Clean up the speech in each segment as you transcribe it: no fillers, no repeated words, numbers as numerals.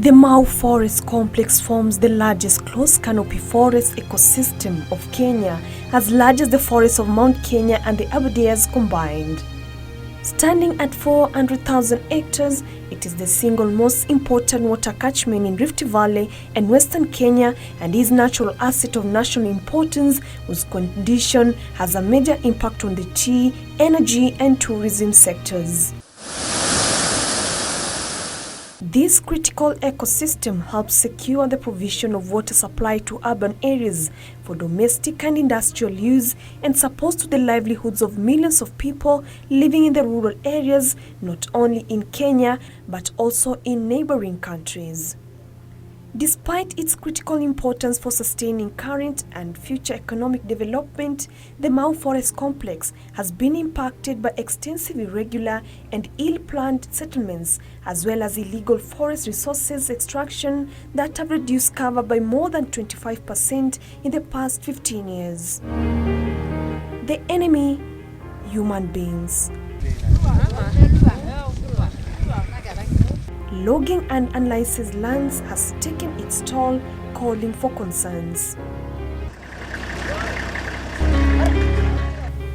The Mau Forest Complex forms the largest closed canopy forest ecosystem of Kenya, as large as the forests of Mount Kenya and the Aberdares combined. Standing at 400,000 hectares, it is the single most important water catchment in Rift Valley and Western Kenya, and is a natural asset of national importance whose condition has a major impact on the tea, energy and tourism sectors. This critical ecosystem helps secure the provision of water supply to urban areas for domestic and industrial use, and supports to the livelihoods of millions of people living in the rural areas, not only in Kenya but also in neighboring countries. Despite its critical importance for sustaining current and future economic development, the Mau Forest Complex has been impacted by extensive irregular and ill-planned settlements, as well as illegal forest resources extraction that have reduced cover by more than 25% in the past 15 years. The enemy: human beings. Logging and unlicensed lands has taken its toll, calling for concerns.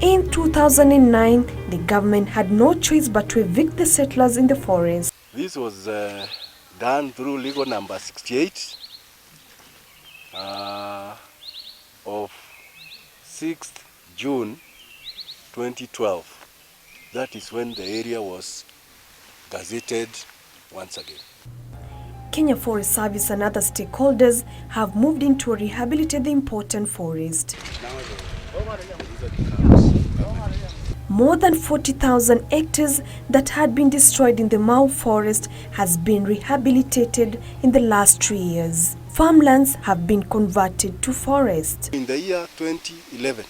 In 2009, the government had no choice but to evict the settlers in the forest. This was done through legal number 68 of 6th June 2012. That is when the area was gazetted once again. Kenya Forest Service and other stakeholders have moved in to rehabilitate the important forest. More than 40,000 hectares that had been destroyed in the Mau Forest has been rehabilitated in the last 3 years. Farmlands have been converted to forest. In the year 2011,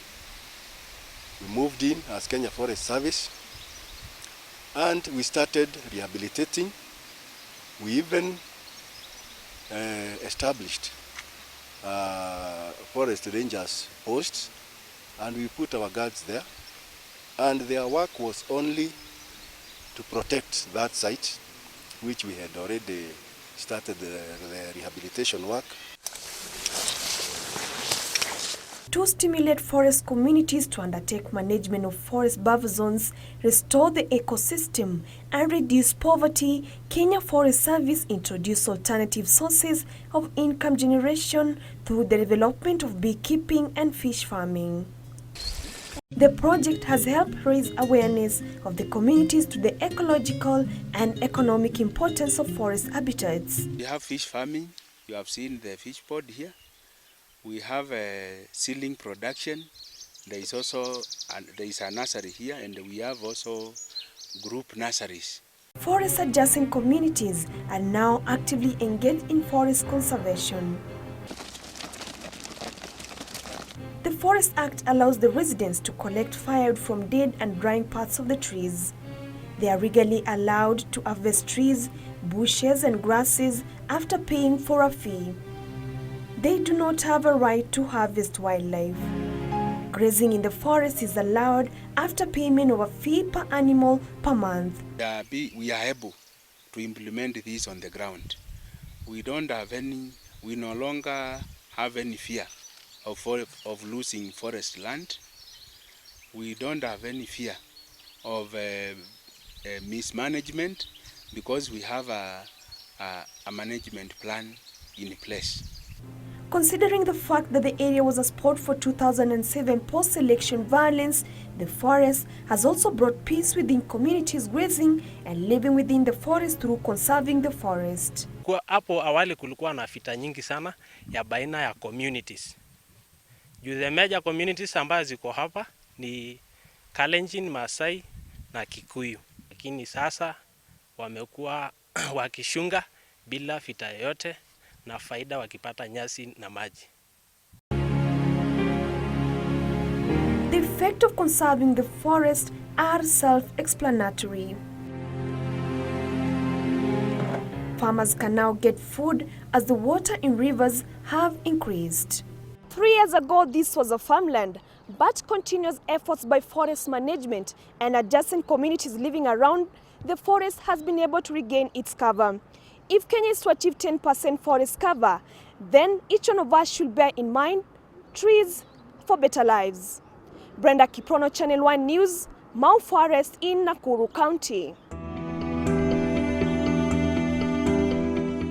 we moved in as Kenya Forest Service and we started rehabilitating. We even established forest rangers posts, and we put our guards there, and their work was only to protect that site, which we had already started the rehabilitation work. To stimulate forest communities to undertake management of forest buffer zones, restore the ecosystem and reduce poverty, Kenya Forest Service introduced alternative sources of income generation through the development of beekeeping and fish farming. The project has helped raise awareness of the communities to the ecological and economic importance of forest habitats. We have fish farming. You have seen the fish pond here. We have a seedling production. There is also a nursery here, and we have also group nurseries. Forest adjacent communities are now actively engaged in forest conservation. The Forest Act allows the residents to collect firewood from dead and drying parts of the trees. They are legally allowed to harvest trees, bushes and grasses after paying for a fee. They do not have a right to harvest wildlife. Grazing in the forest is allowed after payment of a fee per animal per month. We are able to implement this on the ground. We no longer have any fear of losing forest land. We don't have any fear of mismanagement, because we have a management plan in place. Considering the fact that the area was a spot for 2007 post-election violence, the forest has also brought peace within communities grazing and living within the forest through conserving the forest. Hapo awali kulikuwa na vita nyingi sana ya baina ya communities. The major communities ambazo ziko hapa ni Kalenjin, Masai na Kikuyu. Lakini sasa wamekuwa wakishunga bila vita yoyote, na faida wakipata nyasi na maji. The effect of conserving the forest are self-explanatory. Farmers can now get food as the water in rivers have increased. 3 years ago, this was a farmland, but continuous efforts by forest management and adjacent communities living around the forest has been able to regain its cover. If Kenya is to achieve 10% forest cover, then each one of us should bear in mind trees for better lives. Brenda Kiprono, Channel 1 News, Mau Forest in Nakuru County.